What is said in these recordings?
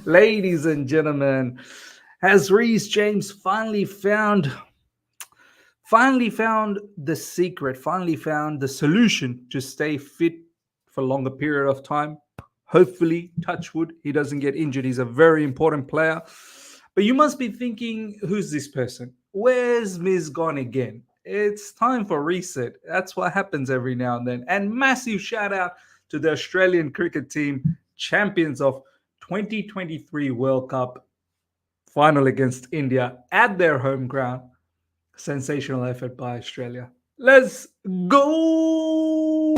Ladies and gentlemen, has Reece James finally found the secret, finally found the solution to stay fit for a longer period of time? Hopefully, touch wood, he doesn't get injured. He's a very important player. But you must be thinking, who's this person? Where's Miz gone again? It's time for reset. That's what happens every now and then. And massive shout out to the Australian cricket team, champions of 2023 World Cup final against India at their home ground. Sensational effort by Australia. Let's go!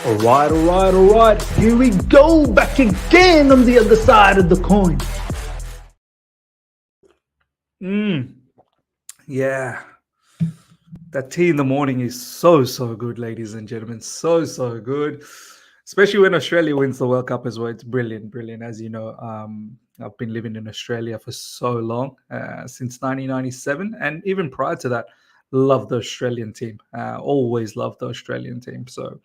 All right. Here we go, back again on the other side of the coin. Yeah. That tea in the morning is so good, ladies and gentlemen. So good. Especially when Australia wins the World Cup as well. It's brilliant. As you know, I've been living in Australia for so long, since 1997. And even prior to that, love the Australian team. Always loved the Australian team. So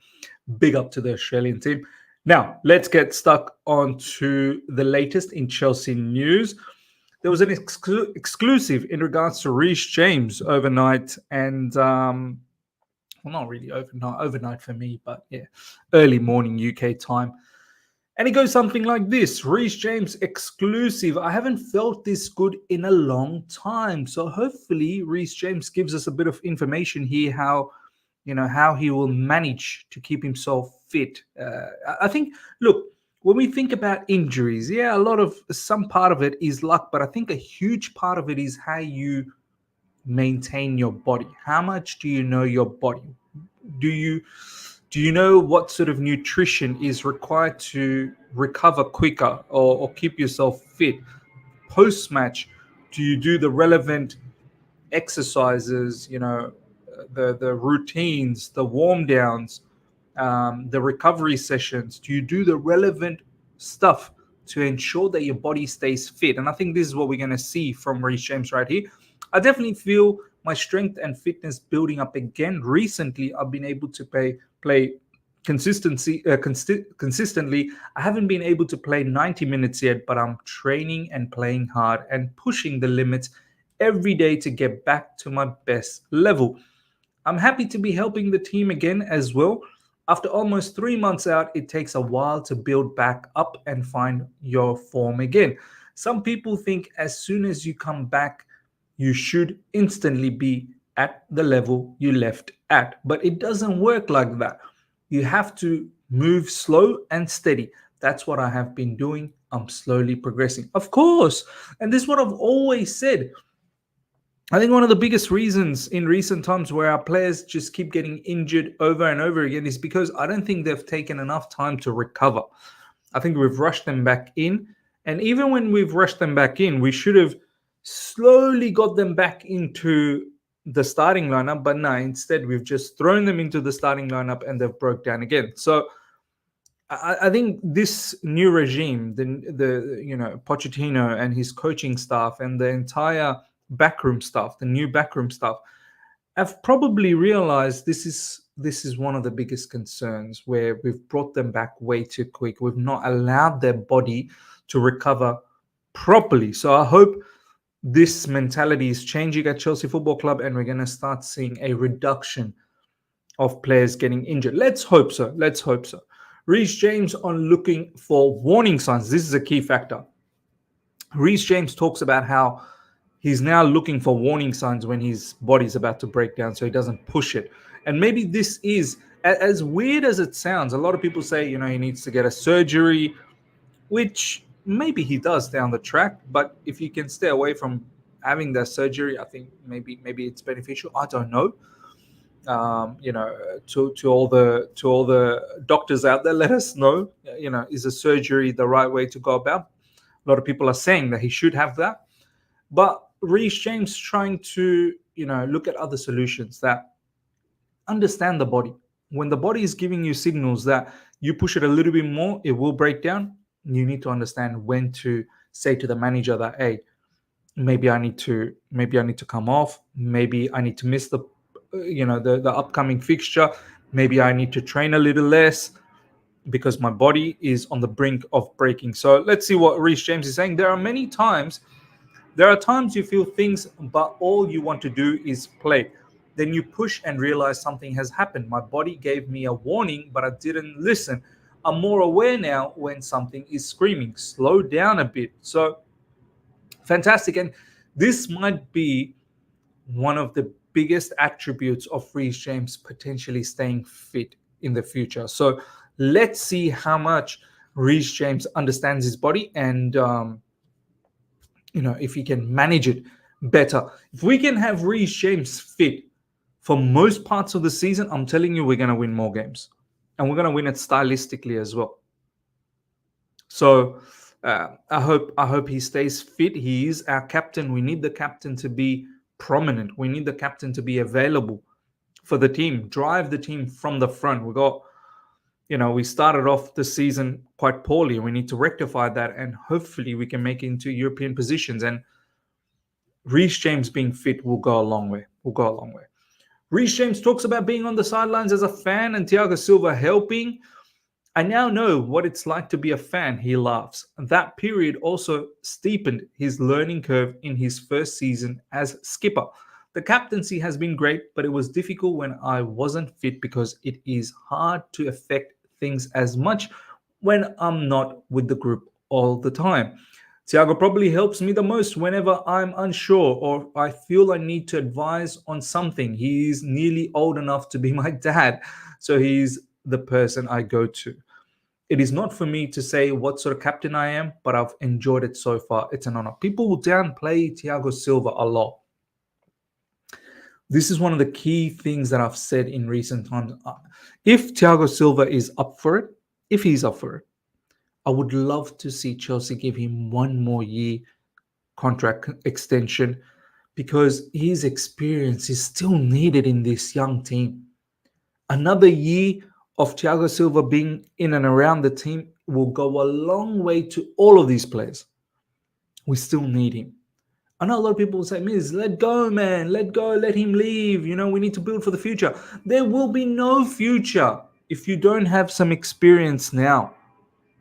big up to the Australian team. Now, let's get stuck onto the latest in Chelsea news. There was an exclusive in regards to Reece James overnight, and well, not really overnight for me, but yeah, early morning UK time. And it goes something like this: Reece James exclusive. I haven't felt this good in a long time. So hopefully Reece James gives us a bit of information here, how he will manage to keep himself fit. I think, look, when we think about injuries, yeah, some part of it is luck, but I think a huge part of it is how you maintain your body. How much do you know your body? Do you know what sort of nutrition is required to recover quicker or keep yourself fit? Post match, do you do the relevant exercises, the routines, the warm downs, the recovery sessions? Do you do the relevant stuff to ensure that your body stays fit? And I think this is what we're going to see from Reece James right here. I definitely feel my strength and fitness building up again. Recently, I've been able to play consistently. I haven't been able to play 90 minutes yet, but I'm training and playing hard and pushing the limits every day to get back to my best level. I'm happy to be helping the team again as well. After almost 3 months out, it takes a while to build back up and find your form again. Some people think as soon as you come back, you should instantly be at the level you left at. But it doesn't work like that. You have to move slow and steady. That's what I have been doing. I'm slowly progressing. Of course. And this is what I've always said. I think one of the biggest reasons in recent times where our players just keep getting injured over and over again is because I don't think they've taken enough time to recover. I think we've rushed them back in. And even when we've rushed them back in, we should have slowly got them back into the starting lineup. But no, instead, we've just thrown them into the starting lineup and they've broke down again. So I think this new regime, the Pochettino and his coaching staff and the entire backroom staff, the new backroom staff, have probably realized this is one of the biggest concerns, where we've brought them back way too quick. We've not allowed their body to recover properly. So I hope this mentality is changing at Chelsea Football Club and we're going to start seeing a reduction of players getting injured. Let's hope so. Reece James on looking for warning signs. This is a key factor. Reece James talks about how he's now looking for warning signs when his body's about to break down so he doesn't push it. And maybe this is, as weird as it sounds, a lot of people say, he needs to get a surgery, which maybe he does down the track. But if you can stay away from having that surgery, I think maybe it's beneficial. I don't know. To all the doctors out there, let us know. Is a surgery the right way to go about? A lot of people are saying that he should have that, but Reece James trying to look at other solutions that understand the body. When the body is giving you signals that you push it a little bit more, it will break down. You need to understand when to say to the manager that, hey, maybe I need to come off. Maybe I need to miss the the upcoming fixture. Maybe I need to train a little less because my body is on the brink of breaking. So let's see what Reece James is saying. There are times you feel things, but all you want to do is play. Then you push and realize something has happened. My body gave me a warning, but I didn't listen. I'm more aware now when something is screaming. Slow down a bit. So fantastic. And this might be one of the biggest attributes of Reece James potentially staying fit in the future. So let's see how much Reece James understands his body and if he can manage it better. If we can have Reece James fit for most parts of the season, I'm telling you, we're going to win more games. And we're going to win it stylistically as well. So I hope he stays fit. He is our captain. We need the captain to be prominent. We need the captain to be available for the team, drive the team from the front. We started off the season quite poorly. We need to rectify that, and hopefully we can make it into European positions. And Reece James being fit will go a long way. Reece James talks about being on the sidelines as a fan and Thiago Silva helping. I now know what it's like to be a fan, he laughs. That period also steepened his learning curve in his first season as skipper. The captaincy has been great, but it was difficult when I wasn't fit because it is hard to affect things as much when I'm not with the group all the time. Thiago probably helps me the most whenever I'm unsure or I feel I need to advise on something. He's nearly old enough to be my dad, so he's the person I go to. It is not for me to say what sort of captain I am, but I've enjoyed it so far. It's an honor. People will downplay Thiago Silva a lot. This is one of the key things that I've said in recent times. If Thiago Silva is up for it, if he's up for it, I would love to see Chelsea give him one more year contract extension because his experience is still needed in this young team. Another year of Thiago Silva being in and around the team will go a long way to all of these players. We still need him. I know a lot of people will say, Miz, let go, man. Let go. Let him leave. We need to build for the future. There will be no future if you don't have some experience now.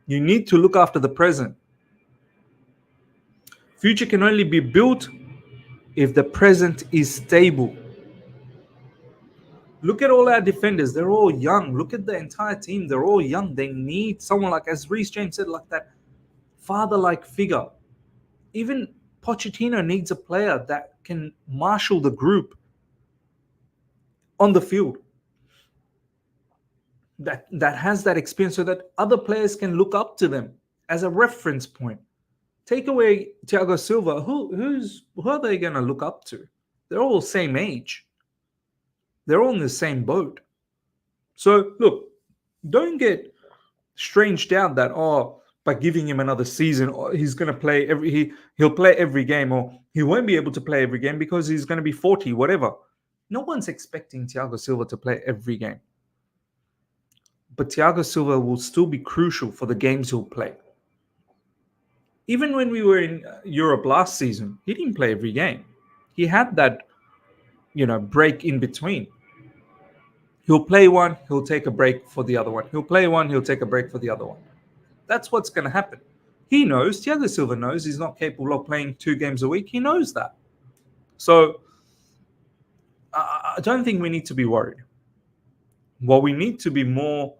You need to look after the present. Future can only be built if the present is stable. Look at all our defenders. They're all young. Look at the entire team. They're all young. They need someone like, as Reece James said, like that father-like figure. Even Pochettino needs a player that can marshal the group on the field. That has that experience so that other players can look up to them as a reference point. Take away Thiago Silva, who are they going to look up to? They're all same age. They're all in the same boat. So look, don't get stranged out that by giving him another season, he's going to play he'll play every game, or he won't be able to play every game because he's going to be 40, whatever. No one's expecting Thiago Silva to play every game. But Thiago Silva will still be crucial for the games he'll play. Even when we were in Europe last season, he didn't play every game. He had that, break in between. He'll play one, he'll take a break for the other one. He'll play one, he'll take a break for the other one. That's what's going to happen. He knows, Thiago Silva knows he's not capable of playing 2 games a week. He knows that. So I don't think we need to be worried. What we need to be more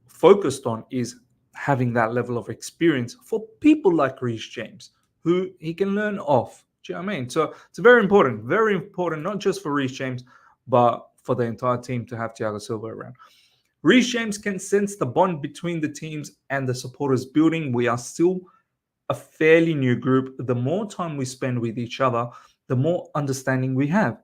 focused on is having that level of experience for people like Reece James, who he can learn off. Do you know what I mean? So it's very important, not just for Reece James, but for the entire team to have Thiago Silva around. Reece James can sense the bond between the teams and the supporters building. We are still a fairly new group. The more time we spend with each other, the more understanding we have.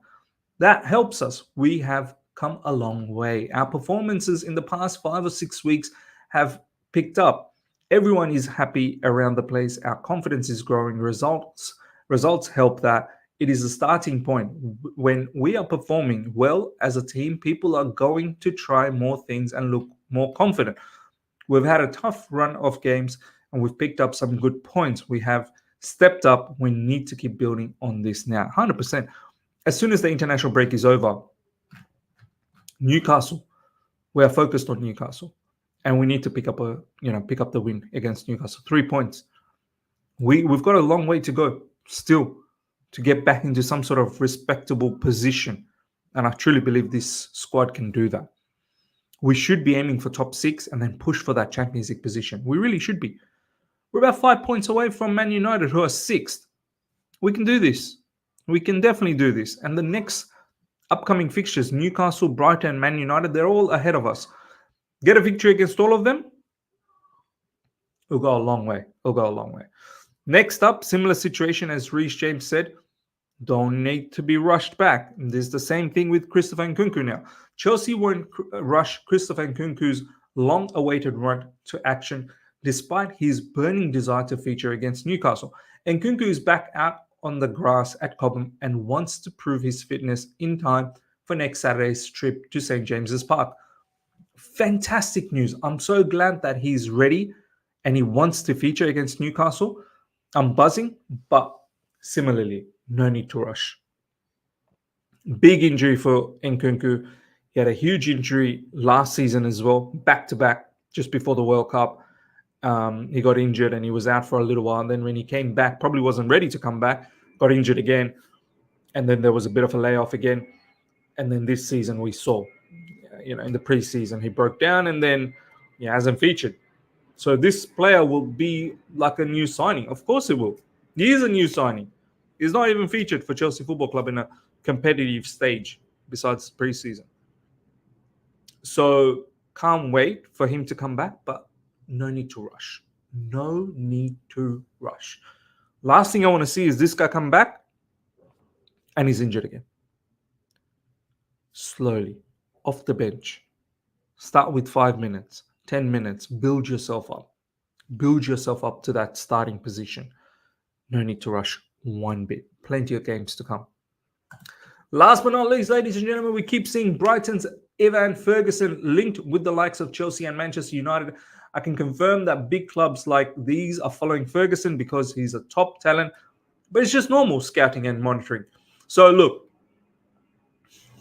That helps us. We have come a long way. Our performances in the past 5 or 6 weeks have picked up. Everyone is happy around the place. Our confidence is growing. Results help that. It is a starting point. When we are performing well as a team, people are going to try more things and look more confident. We've had a tough run of games and we've picked up some good points. We have stepped up. We need to keep building on this now. 100%. As soon as the international break is over, Newcastle, we are focused on Newcastle, and we need to pick up the win against Newcastle. 3 points. We've got a long way to go still to get back into some sort of respectable position, and I truly believe this squad can do that. We should be aiming for top 6 and then push for that Champions League position. We really should be. We're about 5 points away from Man United, who are 6th. We can do this. We can definitely do this. And the next upcoming fixtures, Newcastle, Brighton, Man United, they're all ahead of us. Get a victory against all of them, we'll go a long way. We'll go a long way. Next up, similar situation as Reece James said, don't need to be rushed back. And this is the same thing with Christopher Nkunku now. Chelsea won't rush Christopher Nkunku's long-awaited run to action despite his burning desire to feature against Newcastle. Nkunku is back out on the grass at Cobham and wants to prove his fitness in time for next Saturday's trip to St. James's Park. Fantastic news. I'm so glad that he's ready and he wants to feature against Newcastle. I'm buzzing, but similarly, no need to rush. Big injury for Nkunku. He had a huge injury last season as well, back-to-back, just before the World Cup. He got injured and he was out for a little while. And then when he came back, probably wasn't ready to come back, got injured again. And then there was a bit of a layoff again. And then this season we saw, in the preseason, he broke down and then he hasn't featured. So this player will be like a new signing. Of course it will. He is a new signing. He's not even featured for Chelsea Football Club in a competitive stage besides preseason. So can't wait for him to come back, but no need to rush. No need to rush. Last thing I want to see is this guy come back and he's injured again. Slowly, off the bench. Start with 5 minutes, 10 minutes. Build yourself up. Build yourself up to that starting position. No need to rush one bit. Plenty of games to come. Last but not least, ladies and gentlemen, we keep seeing Brighton's Evan Ferguson linked with the likes of Chelsea and Manchester United. I can confirm that big clubs like these are following Ferguson because he's a top talent, but it's just normal scouting and monitoring. So look,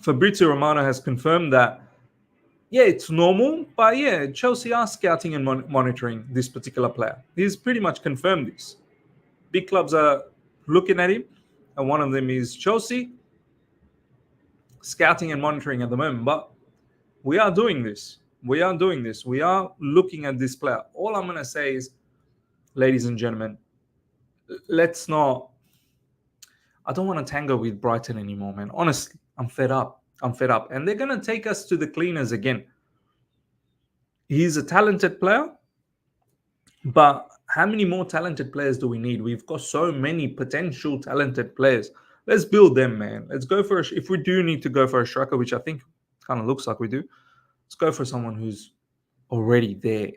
Fabrizio Romano has confirmed that, yeah, it's normal, but yeah, Chelsea are scouting and monitoring this particular player. He's pretty much confirmed this. Big clubs are looking at him, and one of them is Chelsea, scouting and monitoring at the moment. But we are doing this. We are doing this. We are looking at this player. All I'm going to say is, ladies and gentlemen, let's not... I don't want to tango with Brighton anymore, man. Honestly, I'm fed up. And they're going to take us to the cleaners again. He's a talented player, but how many more talented players do we need? We've got so many potential talented players. Let's build them, man. Let's go for if we do need to go for a striker, which I think kind of looks like we do, let's go for someone who's already there,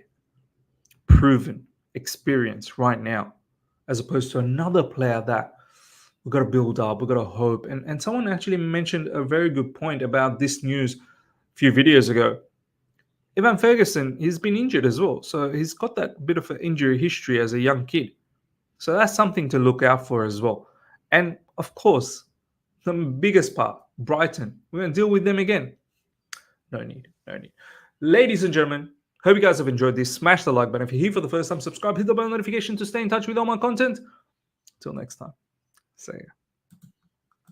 proven, experienced right now, as opposed to another player that we've got to build up, we've got to hope. And someone actually mentioned a very good point about this news a few videos ago. Evan Ferguson, he's been injured as well. So he's got that bit of an injury history as a young kid. So that's something to look out for as well. And of course, the biggest part, Brighton. We're going to deal with them again. No need. Ladies and gentlemen, hope you guys have enjoyed this. Smash the like button. If you're here for the first time, subscribe, hit the bell notification to stay in touch with all my content. Till next time. See ya.